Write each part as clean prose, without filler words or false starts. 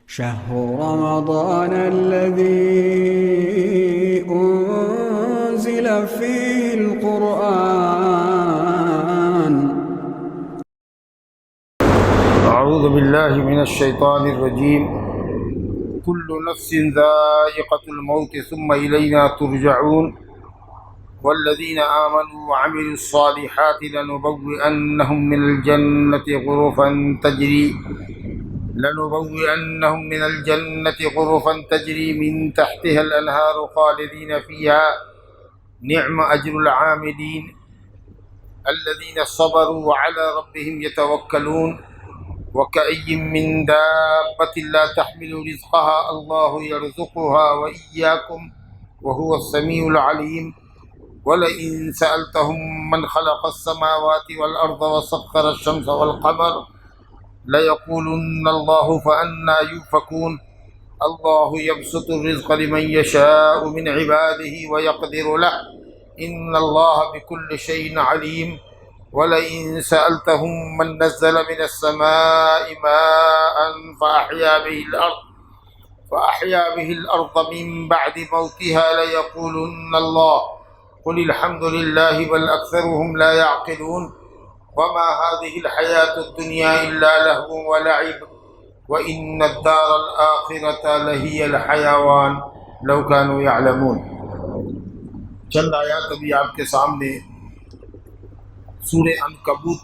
شهر رمضان الذي أنزل فيه القرآن. أعوذ بالله من الشيطان الرجيم. كل نفس ذائقة الموت ثم إلينا ترجعون. والذين آمنوا وعملوا الصالحات لنبوئنهم من الجنة غرفا تجري من تحتها الأنهار خالدين فيها نعم أجر العاملين الذين صبروا وعلى ربهم يتوكلون. وكأي من دابة لا تحمل رزقها الله يرزقها وإياكم وهو السميع العليم. ولئن سألتهم من خلق السماوات والأرض وسخر الشمس والقمر ليقولن الله فأنى يؤفكون. الله يبسط الرزق لمن يشاء من عباده ويقدر له إن الله بكل شيء عليم. ولئن سألتهم من نزل من السماء ماء فأحيا به الأرض من بعد موتها ليقولن الله قل الحمد لله بل أكثرهم لا يعقلون. وما هذه الحياة الدنيا إلا لهو ولعب وإن الدار الآخرة لهي الحيوان لو كانوا يعلمون. چند آیات ابھی آپ کے سامنے سورہ عنکبوت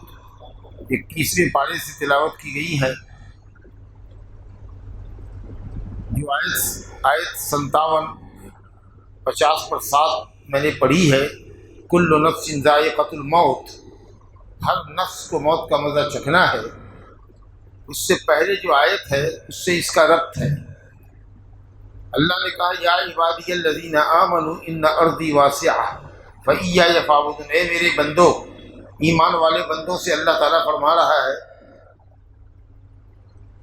21ویں پارے سے تلاوت کی گئی ہے. جو آیت 57 50 پر 7 میں نے پڑھی ہے. کل نفس ذائقۃ الموت، ہر نفس کو موت کا مزہ چکھنا ہے. اس سے پہلے جو آیت ہے اس سے اس کا ربط ہے. اللہ نے کہا یا عبادی الذین آمنوا ان ارضی واسعہ فإیایا فاعبدون. اے میرے بندو، ایمان والے بندوں سے اللہ تعالیٰ فرما رہا ہے.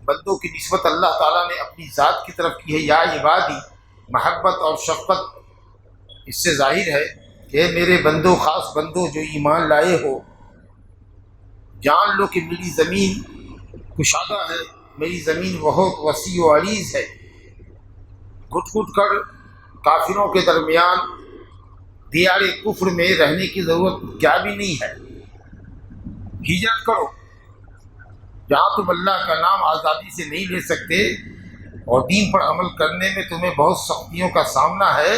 بندوں کی نسبت اللہ تعالیٰ نے اپنی ذات کی طرف کی ہے. یا عبادی، محبت اور شفقت اس سے ظاہر ہے کہ اے میرے بندو، خاص بندو جو ایمان لائے ہو، جان لو کہ میری زمین کشادہ ہے، میری زمین بہت وسیع و عریض ہے. گھٹ گھٹ کر کافروں کے درمیان دیار کفر میں رہنے کی ضرورت کیا بھی نہیں ہے. ہجرت کرو. جہاں تم اللہ کا نام آزادی سے نہیں لے سکتے اور دین پر عمل کرنے میں تمہیں بہت سختیوں کا سامنا ہے،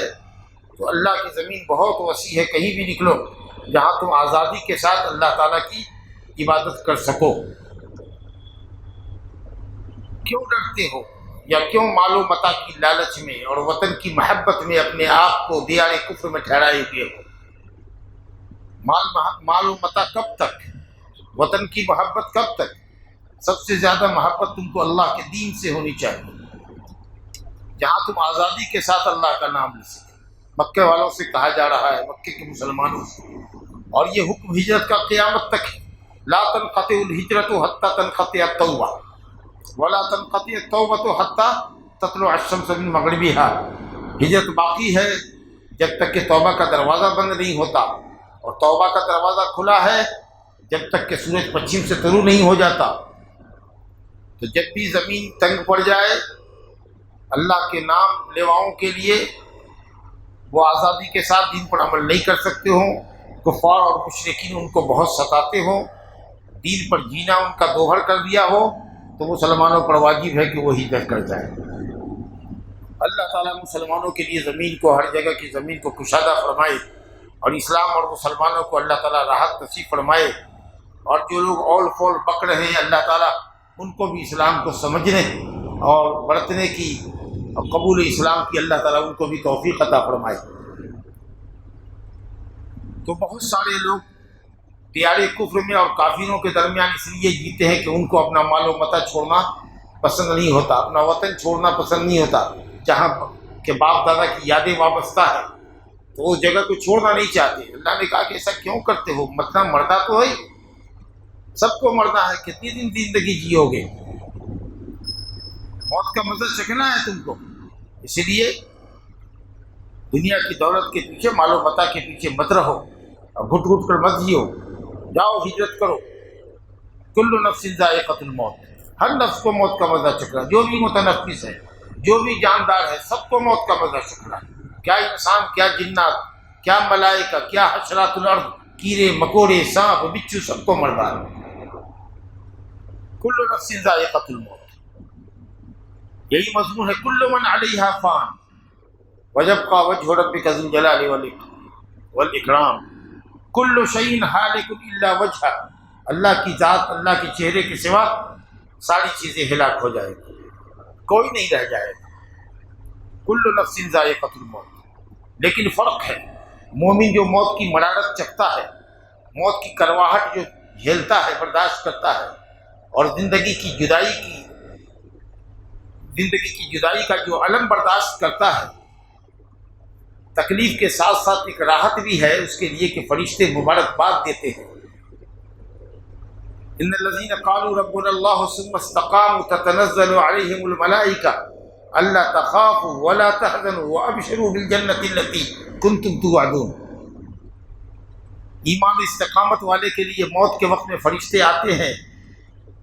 تو اللہ کی زمین بہت وسیع ہے. کہیں بھی نکلو جہاں تم آزادی کے ساتھ اللہ تعالیٰ کی عبادت کر سکو. کیوں ڈرتے ہو یا کیوں مال و متاع کی لالچ میں اور وطن کی محبت میں اپنے آپ کو دیار کفر میں ٹھہرائے ہوئے ہو؟ مال و متاع کب تک؟ وطن کی محبت کب تک؟ سب سے زیادہ محبت تم کو اللہ کے دین سے ہونی چاہیے، جہاں تم آزادی کے ساتھ اللہ کا نام لے سکے. مکے والوں سے کہا جا رہا ہے، مکے کے مسلمانوں سے، اور یہ حکم ہجرت کا قیامت تک ہے. لا تنقطع الہجرت حتی تنقطع التوبہ ولا تنقطع التوبہ حتی تطلع الشمس من مغربها. ہجرت باقی ہے جب تک کہ توبہ کا دروازہ بند نہیں ہوتا، اور توبہ کا دروازہ کھلا ہے جب تک کہ سورج پچھم سے طلوع نہیں ہو جاتا. تو جب بھی زمین تنگ پڑ جائے، اللہ کے نام لیواؤں کے لیے وہ آزادی کے ساتھ دین پر عمل نہیں کر سکتے ہوں، کفار اور مشرکین ان کو بہت ستاتے ہوں، دین پر جینا ان کا دوہر کر دیا ہو، تو مسلمانوں پر واجب ہے کہ وہ ہجرت کر جائیں. اللہ تعالیٰ مسلمانوں کے لیے زمین کو، ہر جگہ کی زمین کو کشادہ فرمائے، اور اسلام اور مسلمانوں کو اللہ تعالیٰ راحت نصیب فرمائے. اور جو لوگ اول فول بک رہے ہیں، اللہ تعالیٰ ان کو بھی اسلام کو سمجھنے اور برتنے کی اور قبول اسلام کی اللہ تعالیٰ ان کو بھی توفیق عطا فرمائے. تو بہت سارے لوگ دیار کفر میں اور کافروں کے درمیان اس لیے جیتے ہیں کہ ان کو اپنا مال و متاع چھوڑنا پسند نہیں ہوتا، اپنا وطن چھوڑنا پسند نہیں ہوتا، جہاں کہ باپ دادا کی یادیں وابستہ ہیں، تو اس جگہ کو چھوڑنا نہیں چاہتے. اللہ نے کہا کہ ایسا کیوں کرتے ہو؟ مطلب مرنا تو ہے، سب کو مرنا ہے. کتنی دن زندگی جیو گے؟ موت کا مزہ چکھنا ہے تم کو. اسی لیے دنیا کی دولت کے پیچھے، مال و متاع کے پیچھے مت رہو اور گھٹ گھٹ کر مت جیو. جاؤ ہجرت کرو. کل نفس ذائقۃ الموت، ہر نفس کو موت کا مزہ چکھنا، جو بھی متنفس ہے، جو بھی جاندار ہے، سب کو موت کا مزہ چکھنا ہے۔ کیا انسان، کیا جنات، کیا ملائکہ، کیا حشرات الارض، کیڑے مکوڑے، سانپ بچھو، سب کو مرنا ہے۔ کل نفس ذائقۃ الموت، یہی مضمون ہے۔ کل من علیہا فان ویبقی وجہ ربک ذو الجلال والاکرام، کل شیء ہالک الا وجہہ، اللہ کی ذات، اللہ کے چہرے کے سوا ساری چیزیں ہلاک ہو جائیں گی، کوئی نہیں رہ جائے گا۔ کل نفس ذائقۃ الموت، لیکن فرق ہے، مومن جو موت کی مرارت چکھتا ہے، موت کی کرواہٹ جو جھیلتا ہے، برداشت کرتا ہے، اور زندگی کی جدائی کا جو الم برداشت کرتا ہے، تکلیف کے ساتھ ساتھ ایک راحت بھی ہے اس کے لیے کہ فرشتے مبارکباد دیتے ہیں۔ ان الذين قالوا ربنا الله ثم استقاموا تتنزل عليهم الملائكة الا تخافوا ولا تحزنوا وابشروا بالجنة التي كنتم توعدون۔ ایمان استقامت والے کے لیے موت کے وقت میں فرشتے آتے ہیں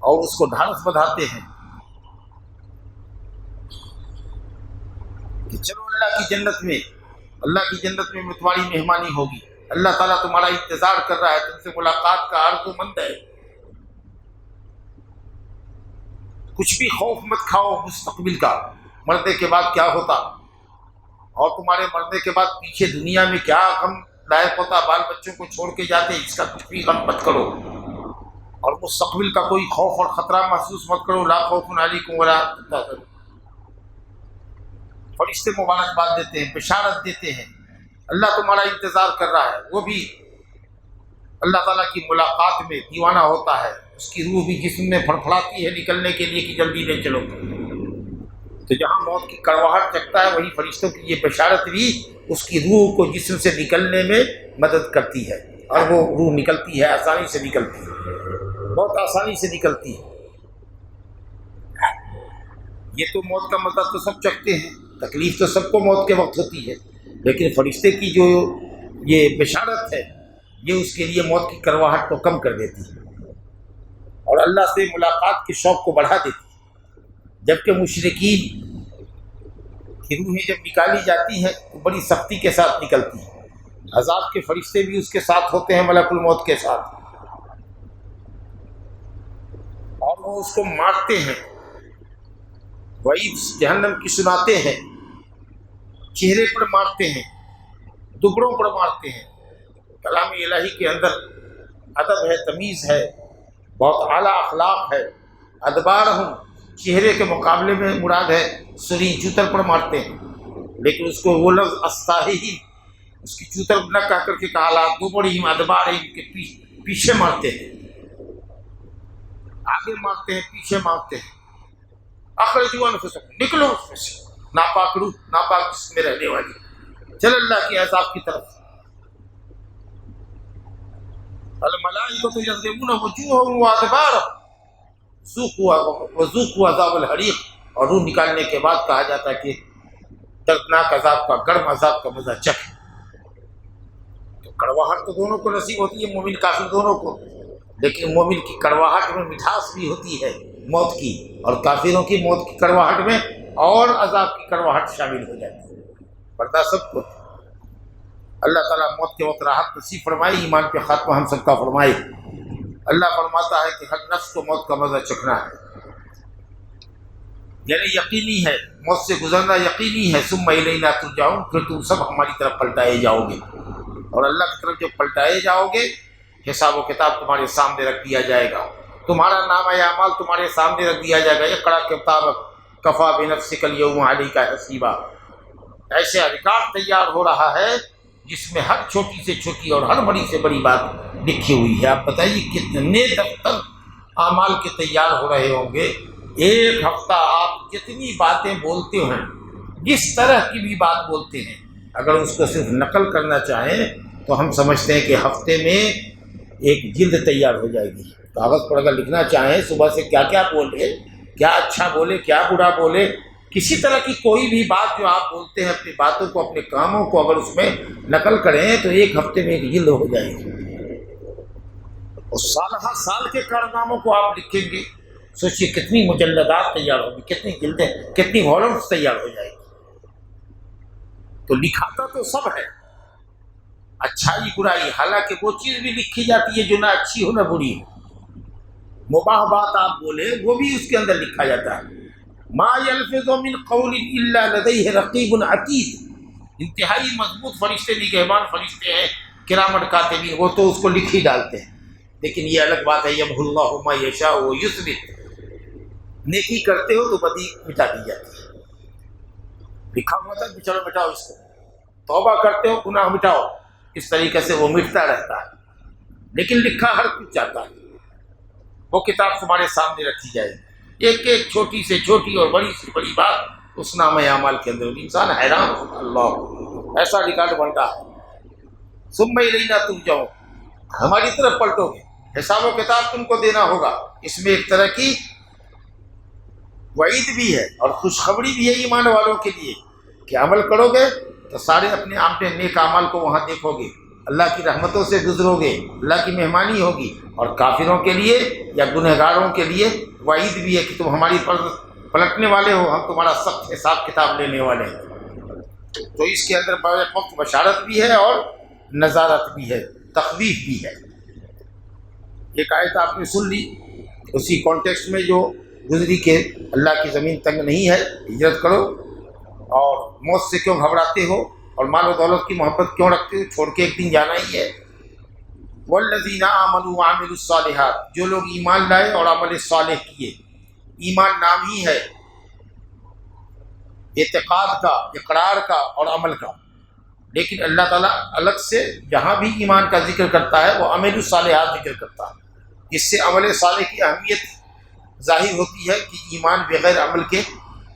اور اس کو ڈھارس بندھاتے ہیں کہ چلو اللہ کی جنت میں تمہاری مہمانی ہوگی، اللہ تعالیٰ تمہارا انتظار کر رہا ہے، تم سے ملاقات کا آرزو مند ہے۔ کچھ بھی خوف مت کھاؤ مستقبل کا، مرنے کے بعد کیا ہوتا، اور تمہارے مرنے کے بعد پیچھے دنیا میں کیا غم لائق ہوتا، بال بچوں کو چھوڑ کے جاتے، اس کا کچھ بھی غم مت کرو، اور مستقبل کا کوئی خوف اور خطرہ محسوس مت کرو۔ لا خوف علیکم ولا انتم تحزنون۔ فرشتے مبارکباد دیتے ہیں، بشارت دیتے ہیں، اللہ تمہارا انتظار کر رہا ہے۔ وہ بھی اللہ تعالیٰ کی ملاقات میں دیوانہ ہوتا ہے، اس کی روح بھی جسم میں پھڑپھڑاتی ہے نکلنے کے لیے کہ جلدی لے چلو۔ تو جہاں موت کی کڑواہٹ چکتا ہے، وہی فرشتوں کی یہ بشارت بھی اس کی روح کو جسم سے نکلنے میں مدد کرتی ہے، اور وہ روح نکلتی ہے، آسانی سے نکلتی ہے، بہت آسانی سے نکلتی ہے۔ یہ تو موت کا مزہ تو سب چکھتے ہیں، تکلیف تو سب کو موت کے وقت ہوتی ہے، لیکن فرشتے کی جو یہ بشارت ہے، یہ اس کے لیے موت کی کرواہٹ کو کم کر دیتی ہے اور اللہ سے ملاقات کے شوق کو بڑھا دیتی ہے۔ جبکہ مشرکین کی روحیں جب نکالی جاتی ہیں تو بڑی سختی کے ساتھ نکلتی ہیں، عذاب کے فرشتے بھی اس کے ساتھ ہوتے ہیں، ملک الموت کے ساتھ، اور وہ اس کو مارتے ہیں، وعید جہنم کی سناتے ہیں، چہرے پر مارتے ہیں، دبڑوں پر مارتے ہیں۔ کلام الہی کے اندر ادب ہے، تمیز ہے، بہت اعلیٰ اخلاق ہے۔ ادبارہم، چہرے کے مقابلے میں مراد ہے سری، چوتر پر مارتے ہیں، لیکن اس کو وہ لفظ استاہی، اس کی چوتر نہ کہہ کر کے کہا، دوبڑہم ادبارہم کے پیچھے مارتے ہیں، آگے مارتے ہیں، پیچھے مارتے ہیں۔ اخرجوا انفسکم، نکلو اس میں سے، ناپاک روح، ناپاک جسم میں رہنے والی، چل اللہ کے عذاب کی طرف۔ الملائکۃ یضربون وجوہہم وادبارہم وذوقوا عذاب الحریق، اور روح نکالنے کے بعد کہا جاتا ہے کہ دردناک عذاب کا، گرم عذاب کا مزہ چکھ۔ تو کڑواہٹ تو دونوں کو نصیب ہوتی ہے، مومن کافر دونوں کو، لیکن مومن کی کڑواہٹ میں مٹھاس بھی ہوتی ہے موت کی، اور کافروں کی موت کی کڑواہٹ میں اور عذاب کی کڑواہٹ شامل ہو جاتی ہے۔ پردہ سب کو اللہ تعالیٰ موت کے وقت راحت نصیب فرمائے، ایمان پہ خاتمہ ہم سب کا فرمائے۔ اللہ فرماتا ہے کہ ہر نفس کو موت کا مزہ چکھنا ہے، یعنی یقینی ہے، موت سے گزرنا یقینی ہے۔ ثم الینا ترجعون، پھر تم سب ہماری طرف پلٹائے جاؤ گے، اور اللہ کی طرف جب پلٹائے جاؤ گے، حساب و کتاب تمہارے سامنے رکھ دیا جائے گا، تمہارا نامہ اعمال تمہارے سامنے رکھ دیا جائے گا۔ اقرأ کتابک کفیٰ بنفسک اليوم علیک حسیبا۔ ایسے ریکارڈ تیار ہو رہا ہے جس میں ہر چھوٹی سے چھوٹی اور ہر بڑی سے بڑی بات لکھی ہوئی ہے۔ آپ بتائیے کتنے دفتر اعمال کے تیار ہو رہے ہوں گے۔ ایک ہفتہ آپ جتنی باتیں بولتے ہیں، جس طرح کی بھی بات بولتے ہیں، اگر اس کو صرف نقل کرنا چاہیں تو ہم سمجھتے ہیں کہ ہفتے میں ایک جلد تیار ہو جائے گی۔ کاغذ پر اگر لکھنا چاہیں صبح سے کیا کیا بولے، کیا اچھا بولے، کیا برا بولے، کسی طرح کی کوئی بھی بات جو آپ بولتے ہیں، اپنی باتوں کو، اپنے کاموں کو اگر اس میں نقل کریں تو ایک ہفتے میں ایک جلد ہو جائے گی۔ اور سالہ سال کے کارناموں کو آپ لکھیں گے، سوچیے کتنی مجلدات تیار ہوگی، کتنی جلدیں، کتنی والومز تیار ہو جائے گی۔ تو لکھاتا تو سب ہے، اچھائی برائی، حالانکہ وہ چیز بھی لکھی جاتی ہے جو نہ اچھی ہو نہ بری ہو۔ مباح بات آپ بولے وہ بھی اس کے اندر لکھا جاتا ہے۔ ما یلفظ من قول الا لدیہ رقیب عتید، انتہائی مضبوط فرشتے، نگہبان فرشتے ہیں، کرامن کاتبین، وہ تو اس کو لکھ ہی ڈالتے ہیں۔ لیکن یہ الگ بات ہے، یمحو اللہ ما یشاء ویثبت، نیکی کرتے ہو تو بدی مٹا دی جاتی ہے۔ لکھا ہوا تھا کہ چلو مٹاؤ اس کو، توبہ کرتے ہو گناہ مٹاؤ، اس طریقے سے وہ مٹتا رہتا ہے۔ لیکن لکھا ہر کچھ جاتا ہے، وہ کتاب تمہارے سامنے رکھی جائے گی، ایک ایک چھوٹی سے چھوٹی اور بڑی سے بڑی بات اس نامہ اعمال کے اندر ہوگی۔ انسان حیران ہوگا، اللہ ایسا ریکارڈ بنتا ہے۔ ثم الینا ترجعون، ہماری طرف پلٹو گے، حساب و کتاب تم کو دینا ہوگا۔ اس میں ایک طرح کی وعید بھی ہے اور خوشخبری بھی ہے ایمان والوں کے لیے کہ عمل کرو گے تو سارے اپنے آپ میں نیک اعمال کو وہاں دیکھو گے، اللہ کی رحمتوں سے گزرو گے، اللہ کی مہمانی ہوگی۔ اور کافروں کے لیے یا گنہگاروں کے لیے وعید بھی ہے کہ تم ہماری پلٹنے والے ہو، ہم تمہارا سخت حساب کتاب لینے والے ہیں۔ تو اس کے اندر وقت بشارت بھی ہے اور نظارت بھی ہے، تخویف بھی ہے۔ ایک آیت آپ نے سن لی اسی کانٹیکسٹ میں جو گزری کہ اللہ کی زمین تنگ نہیں ہے، ہجرت کرو، اور موت سے کیوں گھبراتے ہو، اور مال و دولت کی محبت کیوں رکھتے ہو، چھوڑ کے ایک دن جانا ہی ہے۔ والذین آمنوا وعملوا الصالحات، جو لوگ ایمان لائے اور عمل صالح کیے۔ ایمان نام ہی ہے اعتقاد کا، اقرار کا اور عمل کا، لیکن اللہ تعالیٰ الگ سے جہاں بھی ایمان کا ذکر کرتا ہے وہ عمل الصالحات ذکر کرتا ہے۔ اس سے عمل صالح کی اہمیت ظاہر ہوتی ہے کہ ایمان بغیر عمل کے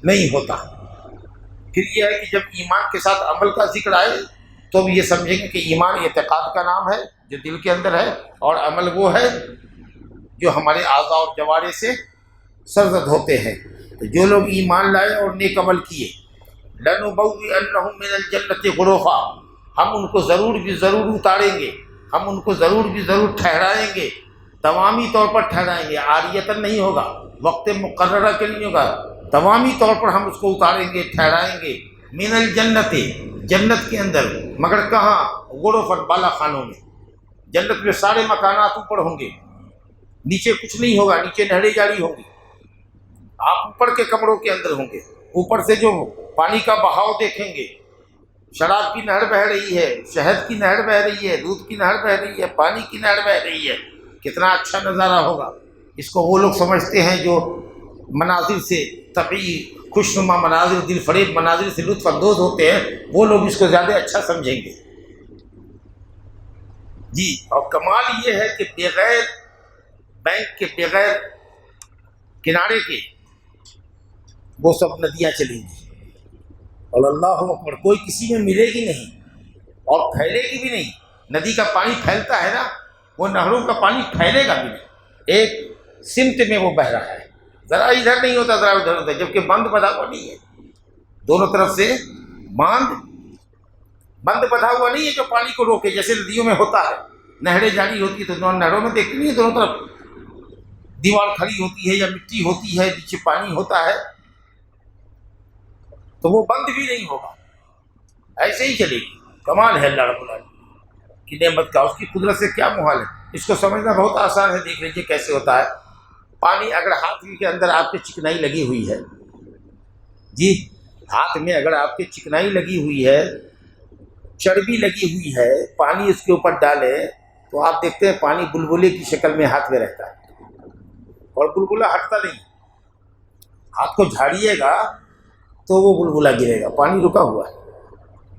نہیں ہوتا۔ پھر یہ ہے کہ جب ایمان کے ساتھ عمل کا ذکر آئے تو بھی یہ سمجھیں گے کہ ایمان اعتقاد کا نام ہے جو دل کے اندر ہے، اور عمل وہ ہے جو ہمارے اعضاء اور جوارح سے سرزد ہوتے ہیں۔ تو جو لوگ ایمان لائے اور نیک عمل کیے، لَنُبَوِّئَنَّهُم مِّنَ الْجَنَّةِ غُرَفًا، ہم ان کو ضرور بھی ضرور اتاریں گے، ہم ان کو ضرور بھی ضرور ٹھہرائیں گے، دوامی طور پر ٹھہرائیں گے، عاریتاً نہیں ہوگا، وقت مقررہ کے لیے ہوگا، دوامی طور پر ہم اس کو اتاریں گے، ٹھہرائیں گے۔ من الجنت، جنت کے اندر، مگر کہاں؟ غرفاً، بالا خانوں میں۔ جنت میں سارے مکانات اوپر ہوں گے، نیچے کچھ نہیں ہوگا، نیچے نہریں جاری ہوں گی، آپ اوپر کے کمروں کے اندر ہوں گے۔ اوپر سے جو پانی کا بہاؤ دیکھیں گے، شراب کی نہر بہہ رہی ہے، شہد کی نہر بہہ رہی ہے، دودھ کی نہر بہہ رہی ہے، پانی کی نہر بہہ رہی ہے، کتنا اچھا نظارہ ہوگا۔ اس کو وہ لوگ سمجھتے ہیں جو مناظر سے، طبعی خوشنما مناظر، دل فریب مناظر سے لطف اندوز ہوتے ہیں، وہ لوگ اس کو زیادہ اچھا سمجھیں گے۔ جی، اور کمال یہ ہے کہ بغیر بینک کے، بغیر کنارے کے وہ سب ندیاں چلیں گی، اور اللہ اکبر، کوئی کسی میں ملے گی نہیں اور پھیلے گی بھی نہیں۔ ندی کا پانی پھیلتا ہے نا، وہ نہروں کا پانی پھیلے گا بھی نہیں، ایک سمت میں وہ بہہ رہا ہے، ذرا ادھر نہیں ہوتا ذرا ادھر ہوتا ہے، جبکہ بند بندھا ہوا نہیں ہے، دونوں طرف سے بند بندھا ہوا نہیں ہے جو پانی کو روکے، جیسے ندیوں میں ہوتا ہے، نہریں جاری ہوتی ہے تو دونوں نہروں میں دیکھتے نہیں ہے، دونوں طرف دیوار کھڑی ہوتی ہے یا مٹی ہوتی ہے، نیچے پانی ہوتا ہے، تو وہ بند بھی نہیں ہوگا، ایسے ہی چلے گی۔ کمال ہے اللہ رب العالمین کی نعمت کا، اس کی قدرت سے کیا محال ہے۔ اس کو سمجھنا بہت آسان ہے، دیکھ لیجیے کیسے ہوتا ہے۔ پانی اگر ہاتھ کے اندر آپ کے چکنائی لگی ہوئی ہے، جی ہاتھ میں اگر آپ کے چکنائی لگی ہوئی ہے، چربی لگی ہوئی ہے، پانی اس کے اوپر ڈالے تو آپ دیکھتے ہیں پانی بلبلے کی شکل میں ہاتھ میں رہتا ہے، اور بلبلہ ہٹتا نہیں، ہاتھ کو جھاڑیے گا تو وہ بلبلہ گرے گا، پانی رکا ہوا ہے،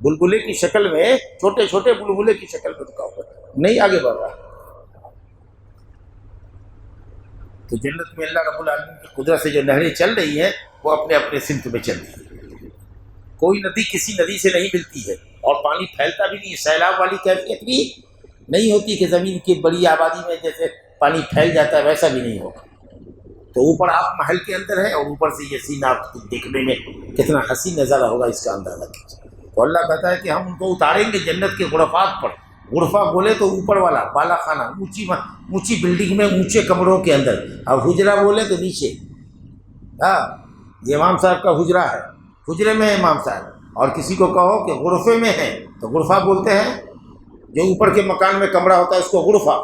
بلبلے کی شکل میں، چھوٹے چھوٹے بلبلے کی شکل میں رکا ہوا ہے، نہیں آگے بڑھ رہا۔ تو جنت میں اللہ رب العالمین کی قدرت سے جو نہریں چل رہی ہیں وہ اپنے اپنے سمت میں چل رہی ہیں، کوئی ندی کسی ندی سے نہیں ملتی ہے، اور پانی پھیلتا بھی نہیں ہے، سیلاب والی کیفیت بھی نہیں ہوتی کہ زمین کی بڑی آبادی میں جیسے پانی پھیل جاتا ہے، ویسا بھی نہیں ہوگا۔ تو اوپر آپ محل کے اندر ہیں اور اوپر سے یہ سین آپ دیکھنے میں کتنا حسین نظارہ ہوگا، اس کا اندازہ کیجیے۔ تو اللہ کہتا ہے کہ ہم ان کو اتاریں گے جنت کے غرفات پر، غرفہ بولے تو اوپر والا بالا خانہ، اونچی بلڈنگ میں اونچے کمروں کے اندر، اب حجرہ بولے تو نیچے. ہاں یہ امام صاحب کا حجرہ ہے، حجرے میں ہے امام صاحب. اور کسی کو کہو کہ غرفے میں ہے تو غرفہ بولتے ہیں. جو اوپر کے مکان میں کمرہ ہوتا ہے اس کو غرفہ،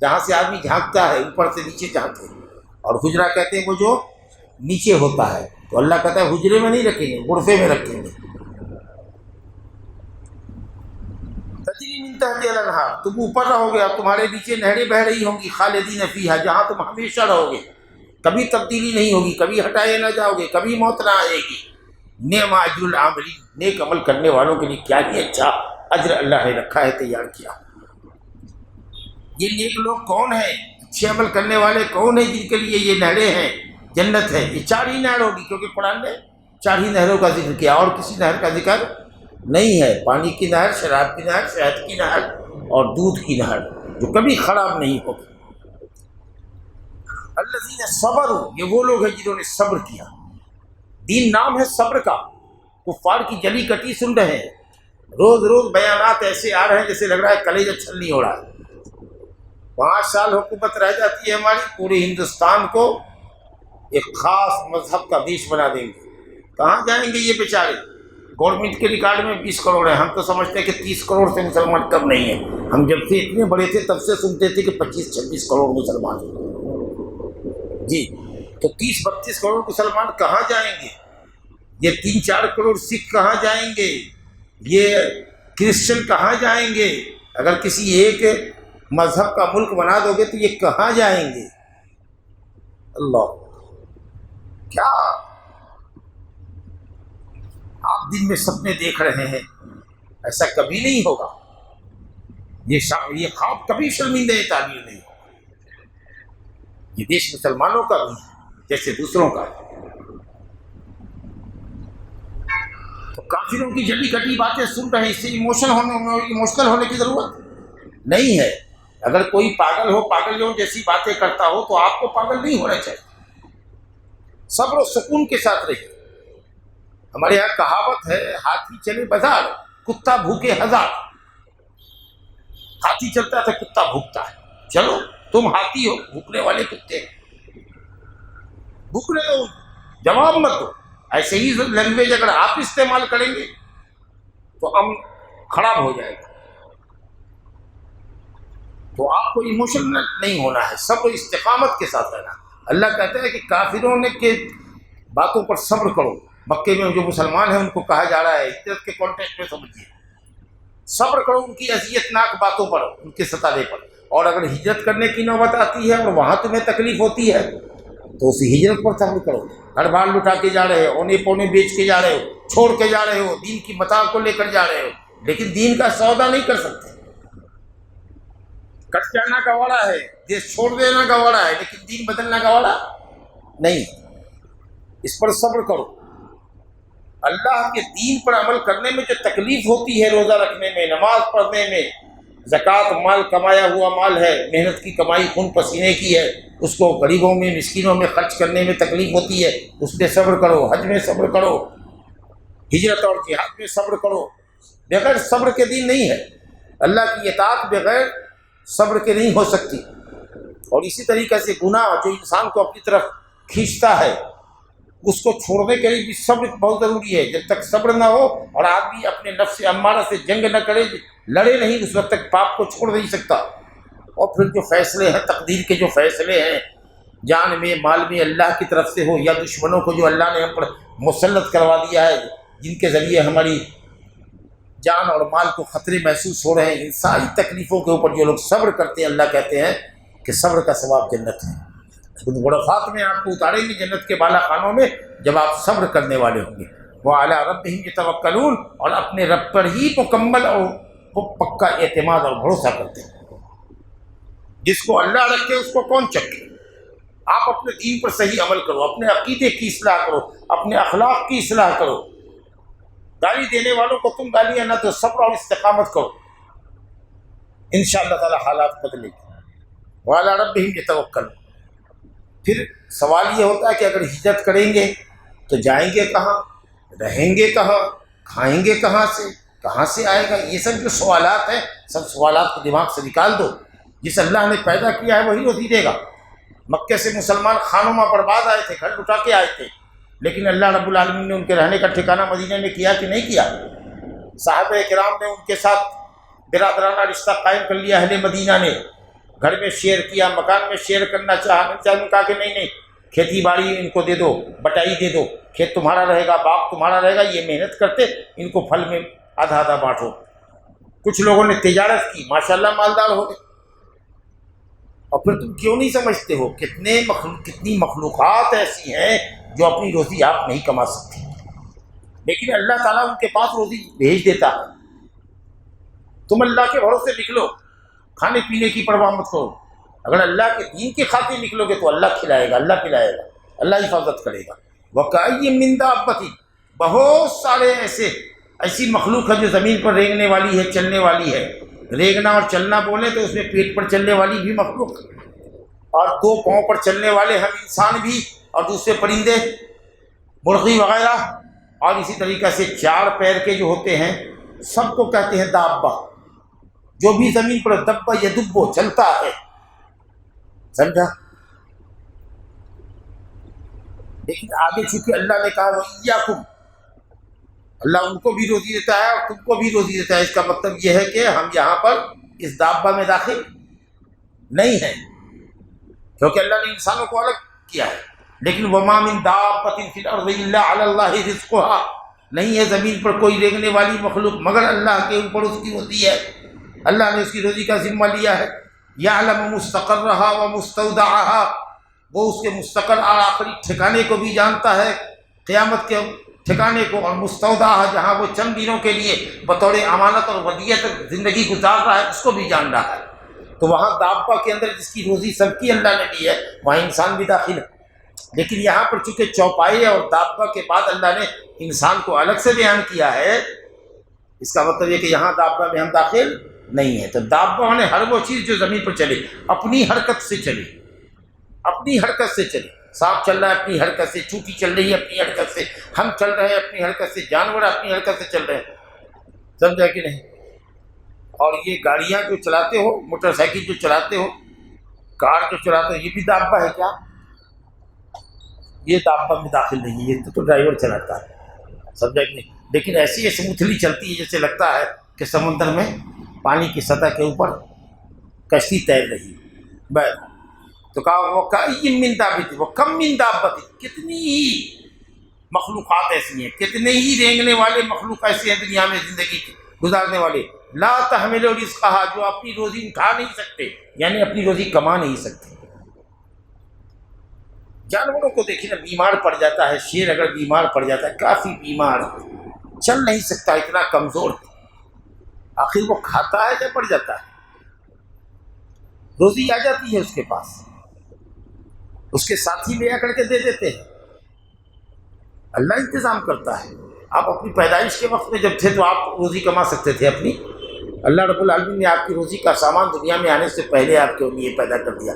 جہاں سے آدمی جھانکتا ہے اوپر سے نیچے جھانکتے ہیں. اور حجرہ کہتے ہیں وہ جو نیچے ہوتا ہے. تو اللہ کہتا ہے حجرے میں نہیں رکھیں گے، غرفے میں رکھیں گے. تجری من تحتها الانہار، تم اوپر رہو گے اور تمہارے نیچے نہریں بہہ رہی ہوں گی، خالدین فیہا، جہاں تم ہمیشہ رہو گے، کبھی تبدیلی نہیں ہوگی، کبھی ہٹائے نہ جاؤ گے، کبھی موت نہ آئے گی. نعم اجر العاملین، نیک عمل کرنے والوں کے لیے کیا ہی اچھا اجر اللہ نے رکھا ہے، تیار کیا. یہ نیک لوگ کون ہیں؟ اچھے عمل کرنے والے کون ہیں جن کے لیے یہ نہریں ہیں، جنت ہے. یہ 4 ہی نہر ہوگی کیونکہ قرآن نے 4 ہی نہروں کا ذکر کیا، اور کسی نہر کا ذکر نہیں ہے. پانی کی نہر، شراب کی نہر، شہد کی نہر اور دودھ کی نہر جو کبھی خراب نہیں ہوگی. الذین صبروا، یہ وہ لوگ ہیں جنہوں نے صبر کیا. دین نام ہے صبر کا. کفار کی جلی کٹی سن رہے ہیں، روز روز بیانات ایسے آ رہے ہیں جیسے لگ رہا ہے کلیجہ چھلنی ہو رہا ہے. 5 سال حکومت رہ جاتی ہے ہماری، پورے ہندوستان کو ایک خاص مذہب کا دیش بنا دیں گے. کہاں جائیں گے یہ بیچارے؟ گورنمنٹ کے ریکارڈ میں 20 کروڑ ہیں، ہم تو سمجھتے ہیں کہ 30 کروڑ سے مسلمان کم نہیں ہیں. ہم جب سے اتنے بڑے تھے تب سے سنتے تھے کہ 25-26 کروڑ مسلمان ہیں. جی تو 30-32 کروڑ مسلمان کہاں جائیں گے؟ یہ 3-4 کروڑ سکھ کہاں جائیں گے؟ یہ کرسچن کہاں جائیں گے؟ اگر کسی ایک مذہب کا ملک بنا دو گے تو یہ کہاں جائیں گے؟ اللہ کیا آپ دن میں سپنے دیکھ رہے ہیں؟ ایسا کبھی نہیں ہوگا. یہ خواب کبھی شرمندہ تعبیر نہیں ہوگا. یہ دیش مسلمانوں کا بھی ہے جیسے دوسروں کا. تو کافروں کی جلی کٹی باتیں سن رہے ہیں، اس سے ایموشنل ہونے کی ضرورت نہیں ہے. اگر کوئی پاگل ہو، پاگلوں جیسی باتیں کرتا ہو تو آپ کو پاگل نہیں ہونا چاہیے. صبر و سکون کے ساتھ رہیے. ہمارے یہاں کہاوت ہے، ہاتھی چلے بازار، کتا بھوکے ہزار. ہاتھی چلتا ہے تو کتا بھوکتا ہے. چلو تم ہاتھی ہو، بھوکنے والے کتے بھوکنے دو، جواب مت دو. ایسے ہی لینگویج اگر آپ استعمال کریں گے تو امن خراب ہو جائے گا. تو آپ کو ایموشنل نہیں ہونا ہے، صبر و استقامت کے ساتھ رہنا. اللہ کہتا ہے کہ کافروں نے کے باتوں پر صبر کرو. مکے میں جو مسلمان ہیں ان کو کہا جا رہا ہے، ہجرت کے کانٹیکسٹ میں سمجھیے، صبر کرو ان کی اذیت ناک باتوں پر، ان کے ستانے پر. اور اگر ہجرت کرنے کی نوبت آتی ہے اور وہاں تمہیں تکلیف ہوتی ہے تو اسی ہجرت پر صبر کرو. گھر بار لٹا کے جا رہے ہو، اونے پونے بیچ کے جا رہے ہو، چھوڑ کے جا رہے ہو، دین کی متاع کو لے کر جا رہے ہو، لیکن دین کا سودا نہیں کر سکتے. کٹ جانا گوارا ہے، دیش چھوڑ دینا گوارا ہے، لیکن دین بدلنا گوارا نہیں. اس پر صبر کرو. اللہ کے دین پر عمل کرنے میں جو تکلیف ہوتی ہے، روزہ رکھنے میں، نماز پڑھنے میں، زکوٰۃ مال کمایا ہوا مال ہے، محنت کی کمائی خون پسینے کی ہے، اس کو غریبوں میں مسکینوں میں خرچ کرنے میں تکلیف ہوتی ہے، اس پہ صبر کرو. حج میں صبر کرو، ہجرت اور جہاد میں صبر کرو. بغیر صبر کے دین نہیں ہے. اللہ کی اطاعت بغیر صبر کے نہیں ہو سکتی. اور اسی طریقے سے گناہ جو انسان کو اپنی طرف کھینچتا ہے اس کو چھوڑنے کے لیے بھی صبر بہت ضروری ہے. جب تک صبر نہ ہو اور آدمی اپنے نفس امارہ سے جنگ نہ کرے، لڑے نہیں، اس وقت تک پاپ کو چھوڑ نہیں سکتا. اور پھر جو فیصلے ہیں، تقدیر کے جو فیصلے ہیں، جان میں مال میں اللہ کی طرف سے ہو یا دشمنوں کو جو اللہ نے ہم پر مسلط کروا دیا ہے، جن کے ذریعے ہماری جان اور مال کو خطرے محسوس ہو رہے ہیں، ان ساری تکلیفوں کے اوپر جو لوگ صبر کرتے ہیں، اللہ کہتے ہیں کہ صبر کا ثواب جنت ہے. غرفات میں آپ کو اتاریں گے جنت کے بالا خانوں میں جب آپ صبر کرنے والے ہوں گے. وَعَلَىٰ رَبِّهِمْ يَتَوَكَّلُونَ، اور اپنے رب پر ہی مکمل اور پکا اعتماد اور بھروسہ کرتے ہیں. جس کو اللہ رکھے اس کو کون چکے. آپ اپنے دین پر صحیح عمل کرو، اپنے عقیدے کی اصلاح کرو، اپنے اخلاق کی اصلاح کرو. گالی دینے والوں کو تم گالیاں نہ دو، صبر اور استقامت کرو، انشاءاللہ تعالی حالات بدلے گی. وَعَلَىٰ رَبِّهِمْ يَتَوَكَّلُونَ. پھر سوال یہ ہوتا ہے کہ اگر ہجرت کریں گے تو جائیں گے کہاں، رہیں گے کہاں، کھائیں گے کہاں سے، کہاں سے آئے گا؟ یہ سب جو سوالات ہیں، سب سوالات کو دماغ سے نکال دو۔ جس اللہ نے پیدا کیا ہے وہی روزی دے گا۔ مکے سے مسلمان خانوں میں برباد آئے تھے، گھر لٹا کے آئے تھے، لیکن اللہ رب العالمین نے ان کے رہنے کا ٹھکانہ مدینہ میں کیا کہ نہیں کیا؟ صحابہ کرام نے ان کے ساتھ برادرانہ رشتہ قائم کر لیا، اہل مدینہ نے گھر میں شیئر کیا، مکان میں شیئر کرنا چاہا، نے کہا کہ نہیں، کھیتی باڑی ان کو دے دو، بٹائی دے دو، کھیت تمہارا رہے گا، باغ تمہارا رہے گا، یہ محنت کرتے، ان کو پھل میں آدھا آدھا بانٹو۔ کچھ لوگوں نے تجارت کی، ماشاءاللہ مالدار ہو گئے۔ اور پھر تم کیوں نہیں سمجھتے ہو کتنی مخلوقات ایسی ہیں جو اپنی روزی آپ نہیں کما سکتی، لیکن اللہ تعالیٰ ان کے پاس روزی بھیج دیتا ہے۔ تم اللہ کے بھروسے نکلو، کھانے پینے کی پرواہ مت کرو۔ اگر اللہ کے دین کی خاطر نکلو گے تو اللہ کھلائے گا، اللہ پلائے گا، اللہ حفاظت کرے گا۔ وَكَأَيٍّ مِّن دَابَّةٍ، بہت سارے ایسی مخلوق ہے جو زمین پر رینگنے والی ہے، چلنے والی ہے۔ ریگنا اور چلنا بولے تو اس میں پیٹ پر چلنے والی بھی مخلوق، اور دو پاؤں پر چلنے والے ہم انسان بھی، اور دوسرے پرندے، مرغی وغیرہ، اور اسی طریقے سے چار پیر کے جو ہوتے ہیں سب کو کہتے ہیں دابہ۔ جو بھی زمین پر دبہ یدبو چلتا ہے، سمجھا؟ لیکن آگے چونکہ اللہ نے کہا وَإِيَّاكُمْ، اللہ ان کو بھی روزی دیتا ہے اور تم کو بھی روزی دیتا ہے۔ اس کا مطلب یہ ہے کہ ہم یہاں پر اس دابہ میں داخل نہیں ہیں، کیونکہ اللہ نے انسانوں کو الگ کیا ہے۔ لیکن وَمَا مِن دَابَّةٍ فِي الْأَرْضِ إِلَّا عَلَى اللَّهِ رِزْقُهَا، نہیں ہے زمین پر کوئی ریگنے والی مخلوق مگر اللہ کے اوپر اس کی روزی ہے، اللہ نے اس کی روزی کا ذمہ لیا ہے۔ يَعْلَمُ مُسْتَقَرَّهَا وَمُسْتَوْدَعَهَا، وہ اس کے مستقر اور آخری ٹھکانے کو بھی جانتا ہے، قیامت کے ٹھکانے کو، اور مستودعہ جہاں وہ چند دنوں کے لیے بطور امانت اور ودیعت زندگی گزار رہا ہے اس کو بھی جان رہا ہے۔ تو وہاں دابہ کے اندر جس کی روزی سب کی اللہ نے دی ہے وہاں انسان بھی داخل ہے۔ لیکن یہاں پر چونکہ چوپائے اور دابہ کے بعد اللہ نے انسان کو الگ سے بیان کیا ہے، اس کا مطلب یہ کہ یہاں دابہ میں ہم داخل نہیں ہیں۔ تو دابہ نے ہر وہ چیز جو زمین پر چلے، اپنی حرکت سے چلے، اپنی حرکت سے چلے۔ سانپ چل رہا ہے اپنی حرکت سے، چونٹی چل رہی ہے اپنی حرکت سے، ہم چل رہے ہیں اپنی حرکت سے، جانور اپنی حرکت سے چل رہے ہیں، سمجھا کہ نہیں؟ اور یہ گاڑیاں جو چلاتے ہو، موٹر سائیکل جو چلاتے ہو، کار جو چلاتے ہو، یہ بھی دابہ ہے کیا؟ یہ دابہ میں داخل نہیں ہے، یہ تو ڈرائیور چلاتا ہے، سمجھا کہ نہیں؟ لیکن ایسی اسموتھلی چلتی ہے جیسے لگتا ہے کہ سمندر میں پانی کی سطح کے اوپر کشتی تیر رہی ہے۔ بس تو کہا وَكَأَيٍّ مِّن دَابَّةٍ وَكَمْ مِّن دَابَّةٍ، کتنی ہی مخلوقات ایسی ہیں، کتنے ہی رینگنے والے مخلوق ایسے ہیں دنیا میں زندگی گزارنے والے، لَا تَحْمِلُ رِزْقَهَا، جو اپنی روزی اٹھا نہیں سکتے، یعنی اپنی روزی کما نہیں سکتے۔ جانوروں کو دیکھیں نا، بیمار پڑ جاتا ہے، شیر اگر بیمار پڑ جاتا ہے، کافی بیمار ہے، چل نہیں سکتا، اتنا کمزور ہے، آخر وہ کھاتا ہے یا پڑ جاتا ہے؟ روزی آ جاتی ہے اس کے پاس، اس کے ساتھی لے آ کر کے دے دیتے ہیں، اللہ انتظام کرتا ہے۔ آپ اپنی پیدائش کے وقت میں جب تھے تو آپ روزی کما سکتے تھے اپنی، اللہ رب العالمین نے آپ کی روزی کا سامان دنیا میں آنے سے پہلے آپ کے لیے پیدا کر دیا۔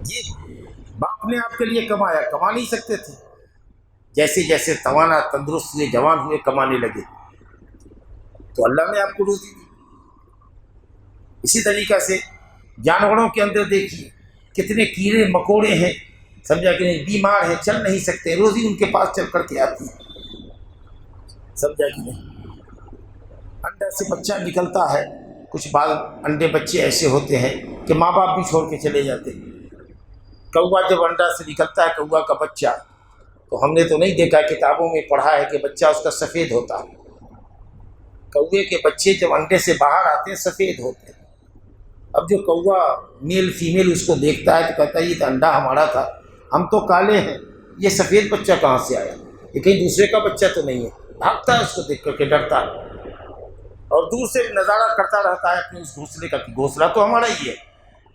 یہ باپ نے آپ کے لیے کمایا، کما نہیں سکتے تھے، جیسے جیسے توانا تندرست ہوئے، جوان ہوئے، کمانے لگے تو اللہ نے آپ کو روزی دی۔ اسی طریقے سے جانوروں کے اندر دیکھیے کتنے کیڑے مکوڑے ہیں، سمجھا کہ نہیں، بیمار ہیں، چل نہیں سکتے، روزی ان کے پاس چل کر کے آتی ہے، سمجھا کہ نہیں۔ انڈے سے بچہ نکلتا ہے، کچھ بعض انڈے بچے ایسے ہوتے ہیں کہ ماں باپ بھی چھوڑ کے چلے جاتے ہیں۔ کوا جب انڈا سے نکلتا ہے، کوا کا بچہ، تو ہم نے تو نہیں دیکھا، کتابوں میں پڑھا ہے کہ بچہ اس کا سفید ہوتا ہے۔ کوے کے بچے جب انڈے سے باہر آتے ہیں سفید ہوتے ہیں۔ اب جو کوا میل فیمیل اس کو دیکھتا ہے تو کہتا ہے یہ تو انڈا ہمارا تھا، ہم تو کالے ہیں، یہ سفید بچہ کہاں سے آیا؟ یہ کہیں دوسرے کا بچہ تو نہیں ہے، بھاگتا ہے اس کو دیکھ کر کے، ڈرتا ہے اور دور سے نظارہ کرتا رہتا ہے اپنے اس گھونسلے کا کہ گھونسلہ تو ہمارا ہی ہے،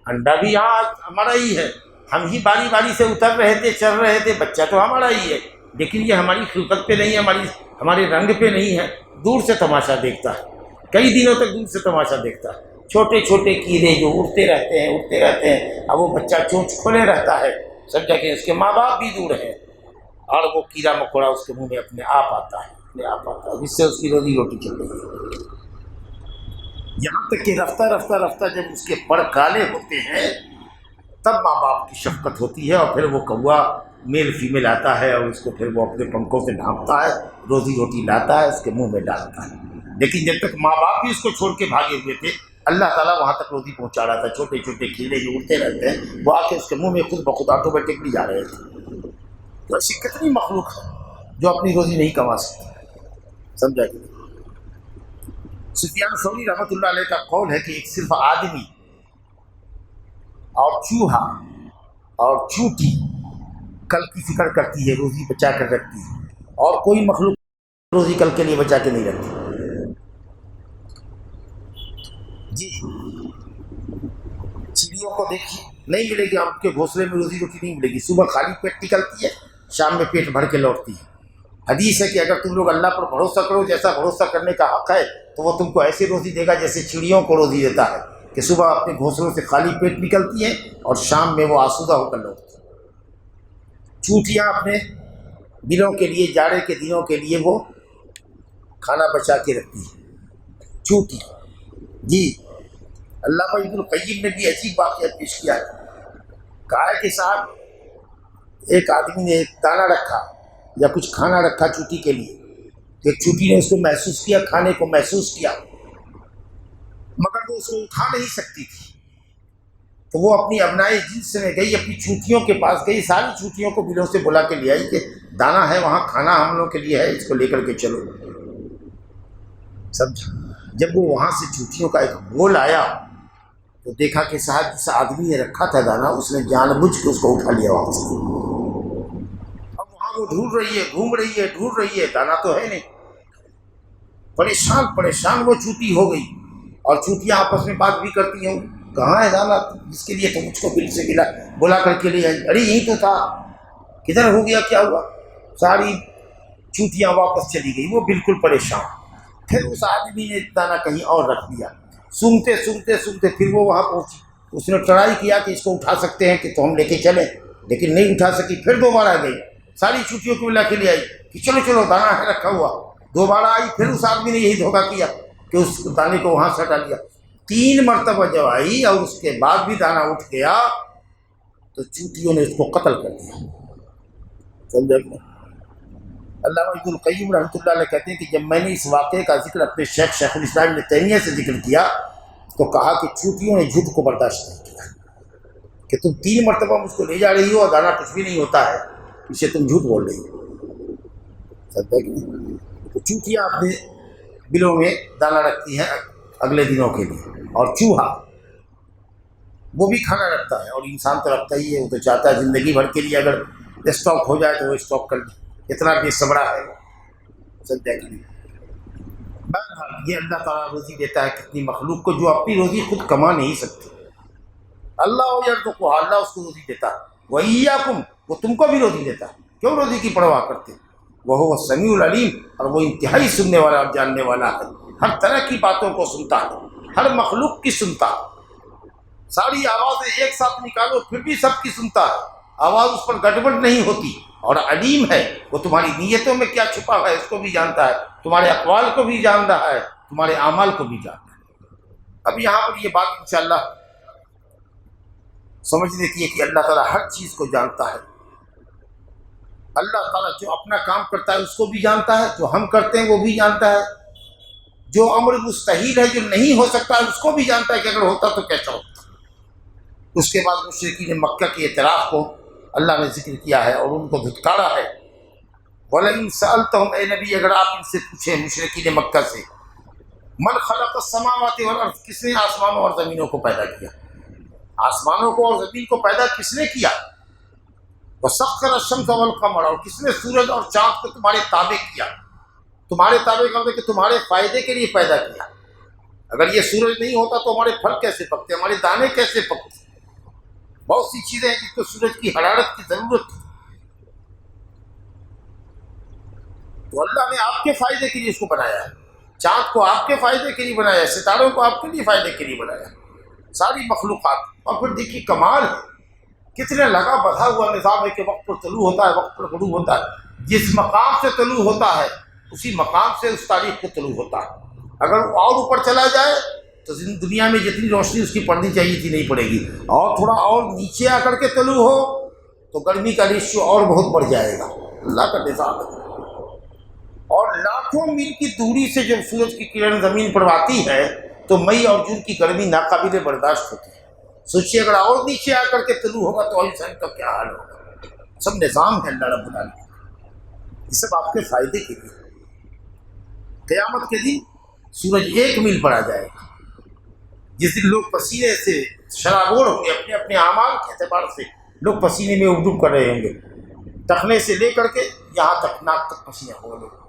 انڈا بھی یہاں ہمارا ہی ہے، ہم ہی باری باری سے اتر رہے تھے، چل رہے تھے، بچہ تو ہمارا ہی ہے، لیکن یہ ہماری خلقت پہ نہیں ہے، ہمارے رنگ پہ نہیں ہے، دور سے تماشا دیکھتا ہے، کئی دنوں تک دور سے تماشا دیکھتا ہے۔ چھوٹے چھوٹے کیڑے جو اڑتے رہتے ہیں، اب وہ بچہ چونچ کھولے رہتا ہے، سمجھا کہ اس کے ماں باپ بھی دور ہیں، اور وہ کیڑا مکوڑا اس کے منہ میں اپنے آپ آتا ہے۔ اپنے آپ آتا ہے، جس سے اس کی روزی روٹی چل رہی ہے۔ یہاں تک کہ رفتہ رفتہ رفتہ جب اس کے پر کالے ہوتے ہیں تب ماں باپ کی شفقت ہوتی ہے، اور پھر وہ کوا میل فیمیل آتا ہے اور اس کو پھر وہ اپنے پنکھوں سے ڈھانپتا ہے، روزی روٹی لاتا ہے، اس کے منہ میں ڈالتا ہے۔ لیکن جب تک ماں باپ بھی اس کو چھوڑ کے بھاگے ہوئے تھے، اللہ تعالیٰ وہاں تک روزی پہنچا رہا تھا۔ چھوٹے چھوٹے کیڑے جو اڑتے رہتے ہیں وہ آ کے اس کے منہ میں خود بخود آٹومیٹکلی جا رہے تھے۔ تو ایسی کتنی مخلوق ہے جو اپنی روزی نہیں کما سکتی، سمجھا کہ سفیان ثوری رحمۃ اللہ علیہ کا قول ہے کہ ایک صرف آدمی اور چوہا اور چونٹی کل کی فکر کرتی ہے، روزی بچا کر رکھتی ہے، اور کوئی مخلوق روزی کل کے لیے بچا کے نہیں رکھتی۔ جی چڑیوں کو دیکھیے، نہیں ملے گی آپ کے گھونسلے میں روزی روٹی نہیں ملے گی، صبح خالی پیٹ نکلتی ہے، شام میں پیٹ بھر کے لوٹتی ہے۔ حدیث ہے کہ اگر تم لوگ اللہ پر بھروسہ کرو، جیسا بھروسہ کرنے کا حق ہے، تو وہ تم کو ایسی روزی دے گا جیسے چڑیوں کو روزی دیتا ہے، کہ صبح اپنے گھونسلوں سے خالی پیٹ نکلتی ہیں اور شام میں وہ آسودہ ہو کر لوٹتی ہیں۔ چونٹیاں اپنے دنوں کے لیے، جاڑے کے دنوں کے لیے وہ کھانا بچا کے رکھتی ہیں، چونٹی۔ جی علامہ ابن القیم نے بھی عجیب واقعہ پیش کیا ہے، کہا ہے کہ صاحب ایک آدمی نے ایک دانہ رکھا یا کچھ کھانا رکھا چونٹی کے لیے، ایک چونٹی نے اس کو محسوس کیا، کھانے کو محسوس کیا، مگر وہ اس کو اٹھا نہیں سکتی تھی، تو وہ اپنی ابنائے جنس میں گئی، اپنی چونٹیوں کے پاس گئی، ساری چونٹیوں کو بلوں سے بلا کے لے آئی کہ دانہ ہے وہاں، کھانا ہم لوگوں کے لیے ہے، اس کو لے کر کے چلو۔ سمجھا؟ جب وہ وہاں سے چونٹیوں کا ایک گول آیا تو دیکھا کہ صاحب جس آدمی نے رکھا تھا دانہ، اس نے جان بوجھ کے اس کو اٹھا لیا وہاں سے۔ اب وہاں وہ ڈھونڈ رہی ہے، گھوم رہی ہے، ڈھونڈ رہی ہے، دانہ تو ہے نہیں، پریشان وہ چونٹی ہو گئی، اور چونٹیاں آپس میں بات بھی کرتی ہیں، کہاں ہے دانہ جس کے لیے تو مجھ کو بل سے بلا کر کے لے آئی؟ ارے یہی تو تھا، کدھر ہو گیا، کیا ہوا؟ ساری چونٹیاں واپس چلی گئی، وہ بالکل پریشان۔ پھر اس آدمی نے دانہ کہیں اور رکھ دیا، سنتے سنتے سنتے پھر وہ وہاں پہنچی، اس نے ٹرائی کیا کہ اس کو اٹھا سکتے ہیں کہ تو ہم لے کے چلیں، لیکن نہیں اٹھا سکی۔ پھر دوبارہ گئی، ساری چونٹیوں کو ملا کے لے آئی کہ چلو چلو دانہ ہے رکھا ہوا۔ دوبارہ آئی، پھر اس آدمی نے یہی دھوکہ کیا کہ اس دانے کو وہاں سے ہٹا لیا۔ 3 مرتبہ جب آئی اور اس کے بعد بھی دانہ اٹھ گیا تو چونٹیوں نے اس کو قتل کر دیا۔ سمجھا؟ علامہ ابن القیم رحمۃ اللہ علیہ کہتے ہیں کہ جب میں نے اس واقعے کا ذکر اپنے شیخ الاسلام ابن تیمیہ سے ذکر کیا تو کہا کہ چونٹیوں نے جھوٹ کو برداشت نہیں کیا، کہ تم 3 مرتبہ مجھ کو لے جا رہی ہو اور دانہ کچھ بھی نہیں ہوتا ہے، اسے تم جھوٹ بول رہی ہو۔ تو چونٹیاں اپنے بلوں میں دانہ رکھتی ہیں اگلے دنوں کے لیے، اور چوہا وہ بھی کھانا رکھتا ہے، اور انسان تو رکھتا ہی ہے، وہ تو چاہتا ہے زندگی بھر کے لیے اگر اسٹاک ہو جائے تو وہ اسٹاک کر لے، اتنا بے صبرا ہے سمجھا کہ نہیں۔ بہرحال یہ اللہ تعالیٰ روزی دیتا ہے کتنی مخلوق کو جو اپنی روزی خود کما نہیں سکتی، اللہ ہو یا تو اللہ اس کو روزی دیتا ہے، وَإِيَّاكُمْ وہ تم کو بھی روزی دیتا ہے، کیوں روزی کی پرواہ کرتے؟ وَهُوَ السَّمِيعُ الْعَلِيمُ اور وہ انتہائی سننے والا اور جاننے والا ہے، ہر طرح کی باتوں کو سنتا ہے، ہر مخلوق کی سنتا ہے، ساری آوازیں ایک ساتھ نکالو پھر بھی سب کی سنتا ہے، آواز اس پر گڑبڑ نہیں ہوتی، اور علیم ہے، وہ تمہاری نیتوں میں کیا چھپا ہے اس کو بھی جانتا ہے، تمہارے اقوال کو بھی جان رہا ہے، تمہارے اعمال کو بھی جانتا ہے۔ اب یہاں پر یہ بات انشاءاللہ سمجھنے کی ہے کہ اللہ تعالیٰ ہر چیز کو جانتا ہے، اللہ تعالیٰ جو اپنا کام کرتا ہے اس کو بھی جانتا ہے، جو ہم کرتے ہیں وہ بھی جانتا ہے، جو امر مستحیل ہے جو نہیں ہو سکتا ہے اس کو بھی جانتا ہے کہ اگر ہوتا تو کیسا ہوتا۔ اس کے بعد مشرکین مکہ کے اعتراف کو اللہ نے ذکر کیا ہے اور ان کو دھتکارا ہے۔ وَلَئِن سَأَلْتَهُمْ اے نبی اگر آپ ان سے پوچھیں مشرکین مکہ سے، من خلق السماوات والارض کس نے آسمانوں اور زمینوں کو پیدا کیا؟ آسمانوں کو اور زمین کو پیدا کس نے کیا؟ وَسَخَّرَ الشَّمْسَ وَالْقَمَرَ اور کس نے سورج اور چاند کو تمہارے تابع کیا؟ تمہارے تابع کرنے کہ تمہارے فائدے کے لیے پیدا کیا۔ اگر یہ سورج نہیں ہوتا تو ہمارے پھل کیسے پکتے، ہمارے دانے کیسے پکتے؟ بہت سی چیزیں ہیں جس کو سورج کی حرارت کی ضرورت تھی، تو اللہ نے آپ کے فائدے کے لیے اس کو بنایا ہے، چاند کو آپ کے فائدے کے لیے بنایا ہے، ستاروں کو آپ کے لیے فائدے کے لیے بنایا ہے، ساری مخلوقات۔ اور پھر دیکھیے کمال ہے، کتنے لگا بڑھا ہوا نظام ہے کہ وقت پر طلوع ہوتا ہے، وقت پر غروب ہوتا ہے، جس مقام سے طلوع ہوتا ہے اسی مقام سے اس تاریخ کو طلوع ہوتا ہے۔ اگر وہ اور اوپر چلا جائے تو دنیا میں جتنی روشنی اس کی پڑنی چاہیے تھی نہیں پڑے گی، اور تھوڑا اور نیچے آ کر کے طلوع ہو تو گرمی کا ریشو اور بہت بڑھ جائے گا۔ اللہ کا نظام ہے۔ اور لاکھوں میل کی دوری سے جب سورج کی کرن زمین پر آتی ہے تو مئی اور جون کی گرمی ناقابل برداشت ہوتی ہے۔ سوچیے اگر اور نیچے آ کر کے طلوع ہوگا تو انسان کا کیا حال ہوگا۔ سب نظام ہے اللہ رب العالمین، یہ سب آپ کے فائدے کے لیے۔ قیامت کے دن سورج 1 میل پر آ جائے گا، جس دن لوگ پسینے سے شرابور ہوں گے، اپنے اپنے اعمال کے اعتبار سے لوگ پسینے میں اردو کر رہے ہوں گے، ٹخنے سے لے کر کے یہاں تک ناک تک پسینہ ہوگا لوگ۔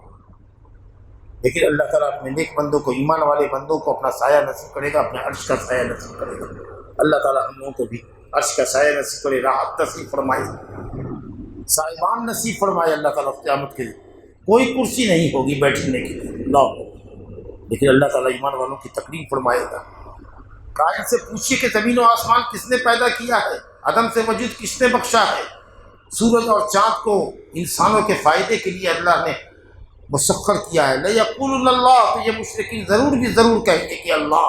لیکن اللہ تعالیٰ اپنے نیک بندوں کو، ایمان والے بندوں کو اپنا سایہ نصیب کرے گا، اپنے عرش کا سایہ نصیب کرے گا۔ اللہ تعالیٰ ہم لوگوں کو بھی عرش کا سایہ نصیب کرے، راحت نصیب فرمائے، سائبان نصیب فرمائے۔ اللہ تعالیٰ قیامت کے دن کوئی کرسی نہیں ہوگی بیٹھنے کے لیے، اللہ، لیکن اللہ تعالیٰ ایمان والوں کی تکریم فرمائے گا۔ قائل سے پوچھیے کہ زمین و آسمان کس نے پیدا کیا ہے، عدم سے وجود کس نے بخشا ہے؟ سورج اور چاند کو انسانوں کے فائدے کے لیے اللہ نے مسخر کیا ہے۔ لَيَقُولُنَّ اللَّهُ، تو یہ مشرکین ضرور بھی ضرور کہیں گے کہ اللہ،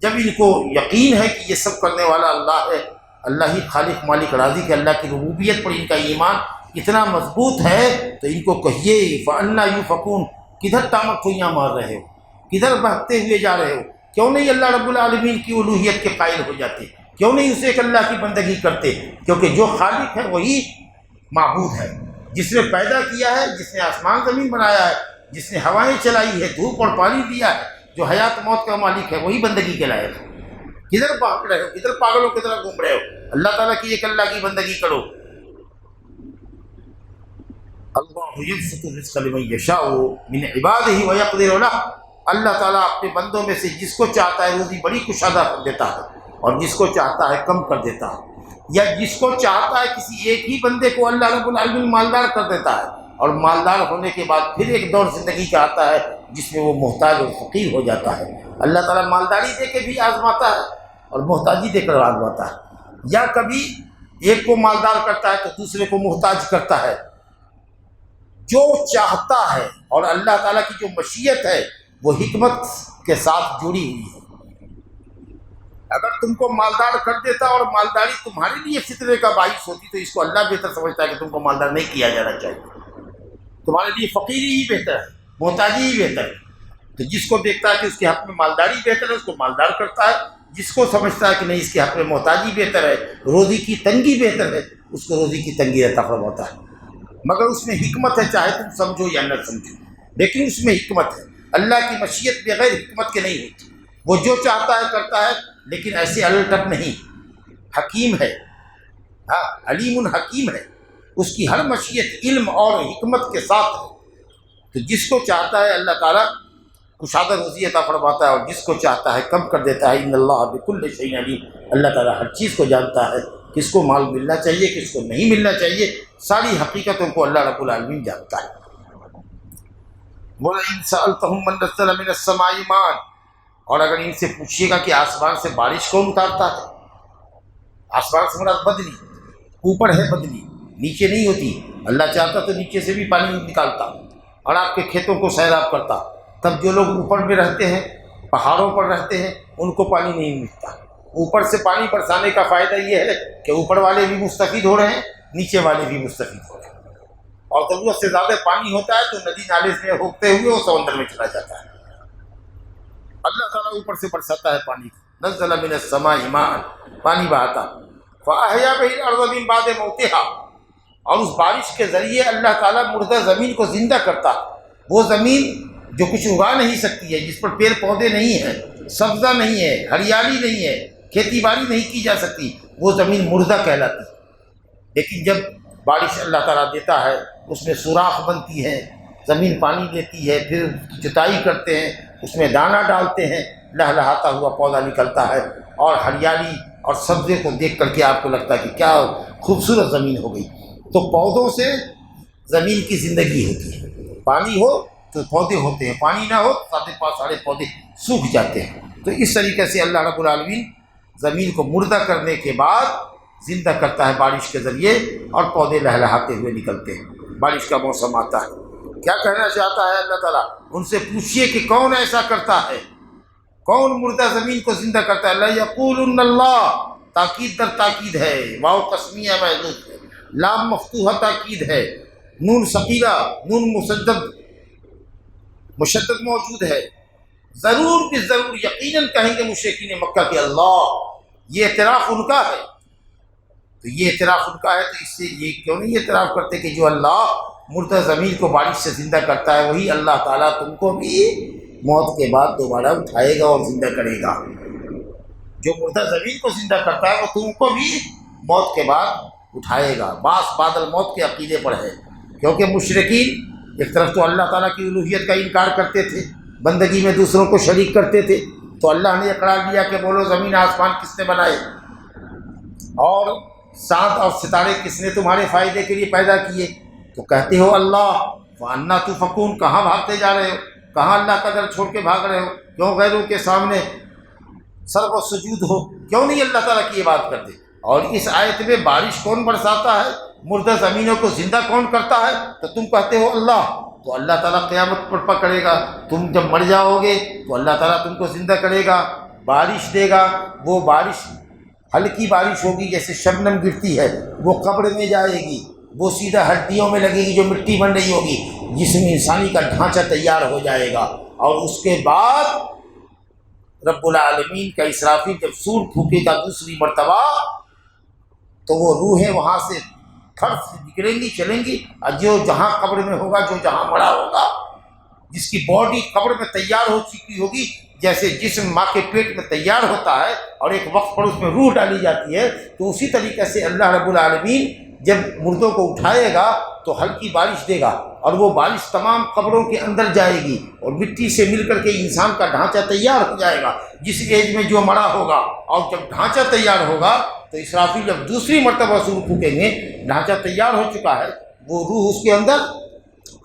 جب ان کو یقین ہے کہ یہ سب کرنے والا اللہ ہے، اللہ ہی خالق مالک رازق ہے، اللہ کی ربوبیت پر ان کا ایمان اتنا مضبوط ہے، تو ان کو کہیے فَأَنَّىٰ يُؤْفَكُونَ، کدھر ٹامک کھوئیاں مار رہے ہو، کدھر بہتے ہوئے جا رہے ہو؟ کیوں نہیں اللہ رب العالمین کی الوہیت کے قائل ہو جاتے؟ کیوں نہیں اسے ایک اللہ کی بندگی کرتے؟ کیونکہ جو خالق ہے وہی معبود ہے، جس نے پیدا کیا ہے، جس نے آسمان زمین بنایا ہے، جس نے ہوائیں چلائی ہے، دھوپ اور پانی دیا ہے، جو حیات موت کا مالک ہے، وہی بندگی کے لائق ہے۔ کدھر بھاگ رہے ہو، کدھر پاگلوں کی طرح گھوم رہے ہو؟ اللہ تعالیٰ کی ایک اللہ کی بندگی کرو۔ اللہ یبسط الرزق لمن یشاء من عبادہ ویقدر لہ، اللہ تعالیٰ اپنے بندوں میں سے جس کو چاہتا ہے روزی بڑی کشادہ کر دیتا ہے، اور جس کو چاہتا ہے کم کر دیتا ہے، یا جس کو چاہتا ہے کسی ایک ہی بندے کو اللہ رب العالمین مالدار کر دیتا ہے، اور مالدار ہونے کے بعد پھر ایک دور زندگی کا آتا ہے جس میں وہ محتاج اور فقیر ہو جاتا ہے۔ اللہ تعالیٰ مالداری دے کے بھی آزماتا ہے اور محتاجی دے کر آزماتا ہے، یا کبھی ایک کو مالدار کرتا ہے تو دوسرے کو محتاج کرتا ہے، جو چاہتا ہے۔ اور اللہ تعالیٰ کی جو مشیت ہے وہ حکمت کے ساتھ جڑی ہوئی ہے۔ اگر تم کو مالدار کر دیتا اور مالداری تمہارے لیے فتنے کا باعث ہوتی تو اس کو اللہ بہتر سمجھتا ہے کہ تم کو مالدار نہیں کیا جانا چاہیے، تمہارے لیے فقیری ہی بہتر ہے، محتاجی ہی بہتر ہے۔ تو جس کو دیکھتا ہے کہ اس کے حق میں مالداری بہتر ہے اس کو مالدار کرتا ہے، جس کو سمجھتا ہے کہ نہیں اس کے حق میں محتاجی بہتر ہے، روزی کی تنگی بہتر ہے، اس کو روزی کی تنگی عطا فرماتا ہے۔ مگر اس میں حکمت ہے، چاہے تم سمجھو یا نہ سمجھو، لیکن اس میں حکمت ہے۔ اللہ کی مشیت بغیر حکمت کے نہیں ہوتی، وہ جو چاہتا ہے کرتا ہے، لیکن ایسے الٹپ نہیں، حکیم ہے، ہاں علیم حکیم ہے، اس کی ہر مشیت علم اور حکمت کے ساتھ ہے۔ تو جس کو چاہتا ہے اللہ تعالیٰ کشادہ روزی عطا فرماتا ہے، اور جس کو چاہتا ہے کم کر دیتا ہے۔ ان اللہ بکل شیء علیم، اللہ تعالیٰ ہر چیز کو جانتا ہے، کس کو مال ملنا چاہیے کس کو نہیں ملنا چاہیے، ساری حقیقتوں کو اللہ رب العالمین جانتا ہے۔ وَلَئِن سَأَلْتَهُم مَّن نَّزَّلَ مِنَ السَّمَاءِ مَاءً، اور اگر ان سے پوچھیے گا کہ آسمان سے بارش کون اتارتا ہے؟ آسمان سے مراد بدلی، اوپر ہے بدلی، نیچے نہیں ہوتی۔ اللہ چاہتا تو نیچے سے بھی پانی نکالتا اور آپ کے کھیتوں کو سیراب کرتا، تب جو لوگ اوپر میں رہتے ہیں، پہاڑوں پر رہتے ہیں، ان کو پانی نہیں ملتا۔ اوپر سے پانی برسانے کا فائدہ یہ ہے کہ اوپر والے بھی مستفید ہو رہے ہیں، نیچے والے بھی مستفید ہو رہے ہیں، اور ضرورت سے زیادہ پانی ہوتا ہے تو ندی نالے سے ہوتے ہوئے وہ سمندر میں چلا جاتا ہے۔ اللہ تعالیٰ اوپر سے برساتا ہے پانی، نزل من السماء ماء، پانی بہاتا، فاحیا به الارض من بعد موتها، اور اس بارش کے ذریعے اللہ تعالیٰ مردہ زمین کو زندہ کرتا۔ وہ زمین جو کچھ اگا نہیں سکتی ہے، جس پر پیڑ پودے نہیں ہیں، سبزہ نہیں ہے، ہریالی نہیں ہے، کھیتی باڑی نہیں کی جا سکتی، وہ زمین مردہ کہلاتی ہے۔ لیکن جب بارش اللہ تعالیٰ دیتا ہے، اس میں سوراخ بنتی ہے، زمین پانی لیتی ہے، پھر جتائی کرتے ہیں، اس میں دانہ ڈالتے ہیں، لہلہاتا ہوا پودا نکلتا ہے، اور ہریالی اور سبزے کو دیکھ کر کے آپ کو لگتا ہے کہ کیا خوبصورت زمین ہو گئی۔ تو پودوں سے زمین کی زندگی ہوتی ہے، پانی ہو تو پودے ہوتے ہیں، پانی نہ ہو تو سارے پودے سوکھ جاتے ہیں۔ تو اس طریقے سے اللہ رب العالمین زمین کو مردہ کرنے کے بعد زندہ کرتا ہے بارش کے ذریعے، اور پودے لہلہاتے ہوئے نکلتے ہیں، بارش کا موسم آتا ہے۔ کیا کہنا چاہتا ہے اللہ تعالیٰ؟ ان سے پوچھیے کہ کون ایسا کرتا ہے، کون مردہ زمین کو زندہ کرتا ہے؟ لَيَقُولُنَّ اللَّهُ، تاکید در تاکید ہے، واو قسمیہ محذوف ہے، لام مفتوحہ تاکید ہے، نون ثقیلہ، نون مشدد موجود ہے، ضرور بھی ضرور یقیناً کہیں گے مشرکین مکہ کہ اللہ، یہ اعتراف ان کا ہے۔ تو یہ اعتراف ان کا ہے، تو اس سے یہ کیوں نہیں اعتراف کرتے کہ جو اللہ مردہ زمین کو بارش سے زندہ کرتا ہے وہی اللہ تعالیٰ تم کو بھی موت کے بعد دوبارہ اٹھائے گا اور زندہ کرے گا۔ جو مردہ زمین کو زندہ کرتا ہے وہ تم کو بھی موت کے بعد اٹھائے گا۔ باس بادل موت کے عقیدے پر ہے، کیونکہ مشرکین ایک طرف تو اللہ تعالیٰ کی الوہیت کا انکار کرتے تھے، بندگی میں دوسروں کو شریک کرتے تھے، تو اللہ نے اقرار دیا کہ بولو زمین آسمان کس نے بنائے، اور چاند اور ستارے کس نے تمہارے فائدے کے لیے پیدا کیے؟ تو کہتے ہو اللہ، وَأَنَّا تُؤْفَكُونَ، کہاں بھاگتے جا رہے ہو، کہاں اللہ کا در چھوڑ کے بھاگ رہے ہو، کیوں غیروں کے سامنے سر و سجود ہو، کیوں نہیں اللہ تعالیٰ کی یہ بات کرتے؟ اور اس آیت میں بارش کون برساتا ہے، مردہ زمینوں کو زندہ کون کرتا ہے، تو تم کہتے ہو اللہ۔ تو اللہ تعالیٰ قیامت پر پکڑے گا، تم جب مر جاؤ گے تو اللہ تعالیٰ تم کو زندہ کرے گا، بارش دے گا، وہ بارش ہلکی بارش ہوگی جیسے شبنم گرتی ہے، وہ قبر میں جائے گی، وہ سیدھا ہڈیوں میں لگے گی جو مٹی بن رہی ہوگی، جسم انسانی کا ڈھانچہ تیار ہو جائے گا، اور اس کے بعد رب العالمین کا اسرافیل جب سور پھونکے گا دوسری مرتبہ تو وہ روحیں وہاں سے تھر سے نکلیں گی، چلیں گی، اور جو جہاں قبر میں ہوگا، جو جہاں مڑا ہوگا، جس کی باڈی قبر میں تیار ہو چکی ہوگی، جیسے جسم ماں کے پیٹ میں تیار ہوتا ہے اور ایک وقت پر اس میں روح ڈالی جاتی ہے، تو اسی طریقے سے اللہ رب العالمین جب مردوں کو اٹھائے گا تو ہلکی بارش دے گا، اور وہ بارش تمام قبروں کے اندر جائے گی، اور مٹی سے مل کر کے انسان کا ڈھانچہ تیار ہو جائے گا جس ایج میں جو مڑا ہوگا، اور جب ڈھانچہ تیار ہوگا تو اسرافیل جب دوسری مرتبہ سور پھونکیں گے، ڈھانچہ تیار ہو چکا ہے، وہ روح اس کے اندر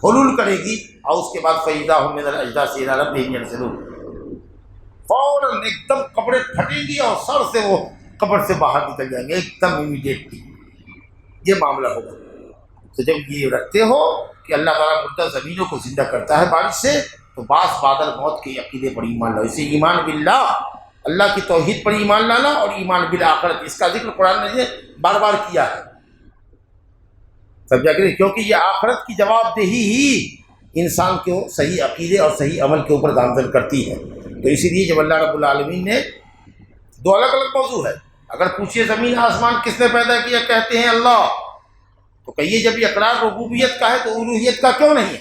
حلول کرے گی، اور اس کے بعد فَإِذَا هُم مِنَ الْأَجْدَاثِ إِلَىٰ رَبِّهِمْ يَنْسِلُونَ، فوراً ایک دم قبریں پھٹیں گی اور سر سے وہ قبر سے باہر نکل جائیں گے، ایک دم امیڈیٹلی یہ معاملہ ہوگا۔ تو جب یہ رکھتے ہو کہ اللہ تعالیٰ مردہ زمینوں کو زندہ کرتا ہے بارش سے، تو باس بادل موت کے عقیدے پر ایمان لاؤ۔ اسے ایمان باللہ، اللہ کی توحید پر ایمان لانا، اور ایمان بالآخرت، اس کا ذکر قرآن نے بار بار کیا ہے، سمجھا کہ کیونکہ یہ آخرت کی جواب دہی ہی انسان کو صحیح عقیدے اور صحیح عمل کے اوپر گامزن کرتی ہے۔ تو اسی لیے جب اللہ رب العالمین نے دو الگ الگ موضوع ہے، اگر پوچھئے زمین آسمان کس نے پیدا کیا، کہتے ہیں اللہ، تو کہیے جب یہ اقرار ربوبیت کا ہے تو الوہیت کا کیوں نہیں ہے؟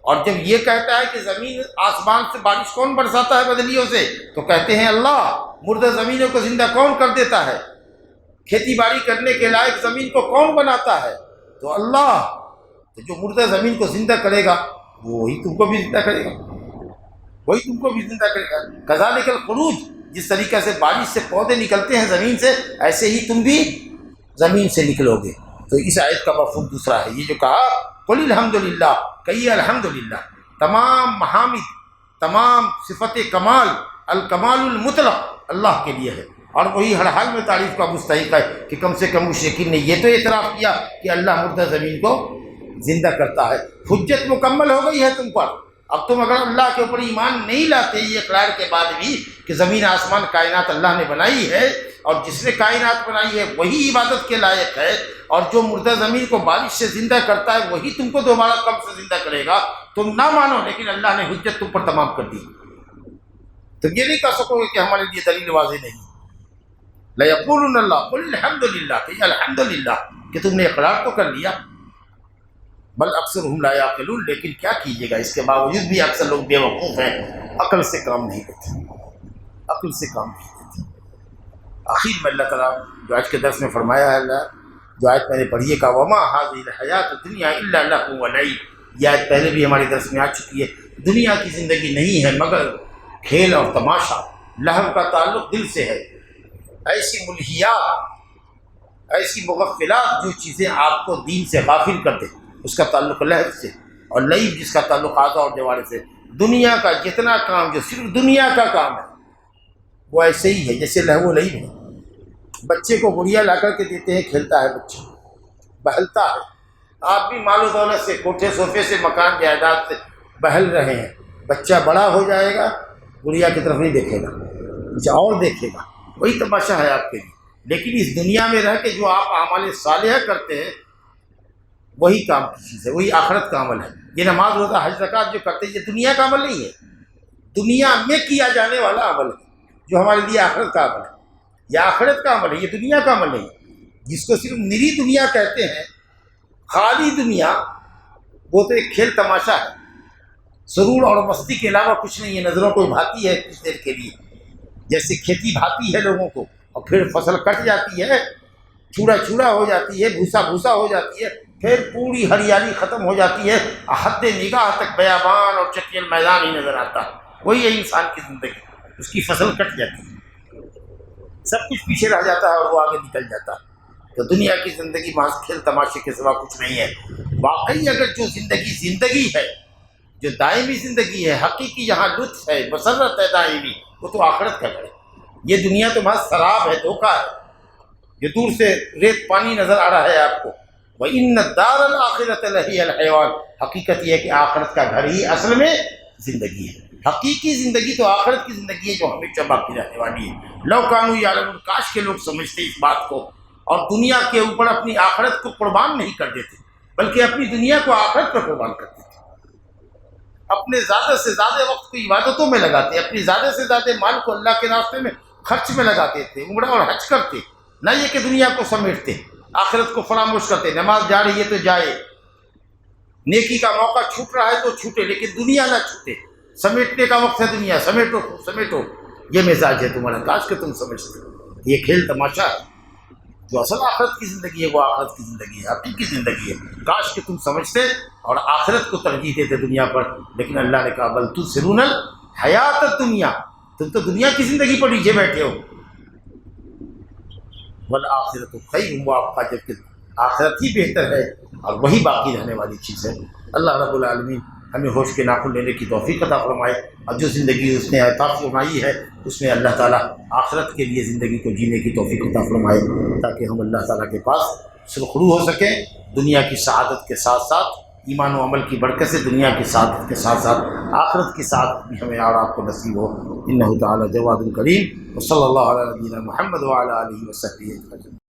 اور جب یہ کہتا ہے کہ زمین آسمان سے بارش کون برساتا ہے بدلیوں سے، تو کہتے ہیں اللہ۔ مردہ زمینوں کو زندہ کون کر دیتا ہے، کھیتی باڑی کرنے کے لائق زمین کو کون بناتا ہے، تو اللہ۔ تو جو مردہ زمین کو زندہ کرے گا وہی تم کو بھی زندہ کرے گا، وہی تم کو بھی زندہ کرے گا۔ کذالک الخروج، جس طریقے سے بارش سے پودے نکلتے ہیں زمین سے، ایسے ہی تم بھی زمین سے نکلو گے۔ تو اس آیت کا مفہوم دوسرا ہے، یہ جو کہا قل الحمدللہ، کہیے الحمدللہ، تمام محامد، تمام صفت کمال، الکمال المطلق اللہ کے لیے ہے، اور وہی ہر حال میں تعریف کا مستحق ہے کہ کم سے کم مشرکین نے یہ تو اعتراف کیا کہ اللہ مردہ زمین کو زندہ کرتا ہے۔ حجت مکمل ہو گئی ہے تم پر۔ اب تم اگر اللہ کے اوپر ایمان نہیں لاتے یہ اقرار کے بعد بھی کہ زمین آسمان کائنات اللہ نے بنائی ہے، اور جس نے کائنات بنائی ہے وہی عبادت کے لائق ہے، اور جو مردہ زمین کو بارش سے زندہ کرتا ہے وہی تم کو دوبارہ قبر سے زندہ کرے گا، تم نہ مانو، لیکن اللہ نے حجت تم پر تمام کر دی۔ تم یہ نہیں کہہ سکو گے کہ ہمارے لیے دلیل واضح نہیں۔ لَيَقُولُنَّ اللَّهُ قُلِ الْحَمْدُ لِلَّهِ، کہ الحمد للہ کہ تم نے اقرار تو کر لیا، بل اکثرهم لا یعقلون، لیکن کیا کیجیے گا، اس کے باوجود بھی اکثر لوگ بے وقوف ہیں، عقل سے کام نہیں لیتے، عقل سے کام نہیں لیتے۔ آخر میں اللہ تعالیٰ جو آج کے درس میں فرمایا ہے، اللہ جو آیت میں نے پڑھی ہے، کہ وَمَا هَٰذِهِ الْحَيَاةُ الدُّنْيَا إِلَّا لَهْوٌ وَلَعِبٌ، یہ آیت پہلے بھی ہمارے درس میں آ چکی ہے۔ دنیا کی زندگی نہیں ہے مگر کھیل اور تماشا۔ لہو کا تعلق دل سے ہے، ایسی ملہیات، ایسی مغفلات جو چیزیں آپ کو دین سے غافل کر دیں، اس کا تعلق لہو سے، اور لعب جس کا تعلق اعضاء اور جوارح سے۔ دنیا کا جتنا کام جو صرف دنیا کا کام ہے وہ ایسے ہی ہے جیسے لہو و لعب ہے۔ بچے کو گڑیا لا کر کے دیتے ہیں، کھیلتا ہے بچہ، بہلتا ہے، آپ بھی مال و دولت سے، کوٹھے صوفے سے، مکان جائیداد سے بہل رہے ہیں، بچہ بڑا ہو جائے گا گڑیا کی طرف نہیں دیکھے گا، کچھ اور دیکھے گا، وہی تماشا ہے آپ کے لیے۔ لیکن اس دنیا میں رہ کے جو آپ اعمال صالحہ کرتے ہیں وہی کام کی چیز ہے، وہی آخرت کا عمل ہے۔ یہ نماز روزہ حج زکوٰۃ جو کرتے ہیں یہ دنیا کا عمل نہیں ہے، دنیا میں کیا جانے والا عمل ہے جو ہمارے لیے آخرت کا عمل ہے، یہ آخرت کا عمل ہے، یہ دنیا کا عمل نہیں ہے۔ جس کو صرف نری دنیا کہتے ہیں، خالی دنیا، وہ تو ایک کھیل تماشا ہے، سرور اور مستی کے علاوہ کچھ نہیں ہے، نظروں کو بھاتی ہے کچھ دیر کے لیے، جیسے کھیتی بھاتی ہے لوگوں کو، اور پھر فصل کٹ جاتی ہے، چوڑا چوڑا ہو جاتی ہے، بھوسا بھوسا ہو جاتی ہے، پھر پوری ہریالی ختم ہو جاتی ہے، حد نگاہ تک بیابان اور چٹیل میدان ہی نظر آتا ہے۔ وہی ہے انسان کی زندگی، اس کی فصل کٹ جاتی ہے، سب کچھ پیچھے رہ جاتا ہے اور وہ آگے نکل جاتا ہے۔ تو دنیا کی زندگی محض کھیل تماشے کے سوا کچھ نہیں ہے۔ واقعی اگر جو زندگی ہے، جو دائمی زندگی ہے، حقیقی جہاں لطف ہے، مسرت ہے دائمی، وہ تو آخرت کا ہے۔ یہ دنیا تو محض سراب ہے، دھوکہ ہے، جو دور سے ریت پانی نظر آ رہا ہے آپ کو۔ وَإِنَّ الدَّارَ الْآخِرَةَ لَهِيَ الْحَيَوَانُ، حقیقت یہ ہے کہ آخرت کا گھر ہی اصل میں زندگی ہے۔ حقیقی زندگی تو آخرت کی زندگی ہے جو ہمیشہ باقی رہنے والی ہے۔ لو کانوا یعلمون، کاش کے لوگ سمجھتے اس بات کو اور دنیا کے اوپر اپنی آخرت کو قربان نہیں کر دیتے، بلکہ اپنی دنیا کو آخرت پر قربان کر دیتے، اپنے زیادہ سے زیادہ وقت کو عبادتوں میں لگاتے، اپنی زیادہ سے زیادہ مال کو اللہ کے راستے میں خرچ میں لگاتے تھے، عمرہ اور حج کرتے، نہ یہ کہ دنیا کو سمیٹتے، آخرت کو فراموش کرتے۔ نماز جا رہی ہے تو جائے، نیکی کا موقع چھوٹ رہا ہے تو چھوٹے، لیکن دنیا نہ چھوٹے، سمیٹنے کا وقت ہے دنیا، سمیٹو سمیٹو، یہ مزاج ہے تمہارا۔ کاش کہ تم سمجھتے، یہ کھیل تماشا ہے، جو اصل آخرت کی زندگی ہے وہ آخرت کی زندگی ہے، حقیقی زندگی ہے۔ کاش کہ تم سمجھتے اور آخرت کو ترجیح دیتے دنیا پر، لیکن اللہ نے کہا بل تؤثرون الحیات الدنیا، تم تو دنیا کی زندگی پر نیچے بیٹھے ہو، والآخرۃ خیر وابقیٰ، جبکہ آخرت ہی بہتر ہے اور وہی باقی رہنے والی چیز ہے۔ اللہ رب العالمین ہمیں ہوش کے ناخن لینے کی توفیق عطا فرمائے، اور جو زندگی اس نے عطا فرمائی ہے اس میں اللہ تعالیٰ آخرت کے لیے زندگی کو جینے کی توفیق عطا فرمائے، تاکہ ہم اللہ تعالیٰ کے پاس سرخرو ہو سکیں، دنیا کی سعادت کے ساتھ ساتھ ایمان و عمل کی برکت سے دنیا کی سعادت کے ساتھ ساتھ آخرت کی سعادت بھی ہمیں اور آپ کو نصیب ہو۔ انہ تعالیٰ جواد کریم، وصلی اللہ علیہ نبینا محمد وعلی آلہ وصحبہ اجمعین۔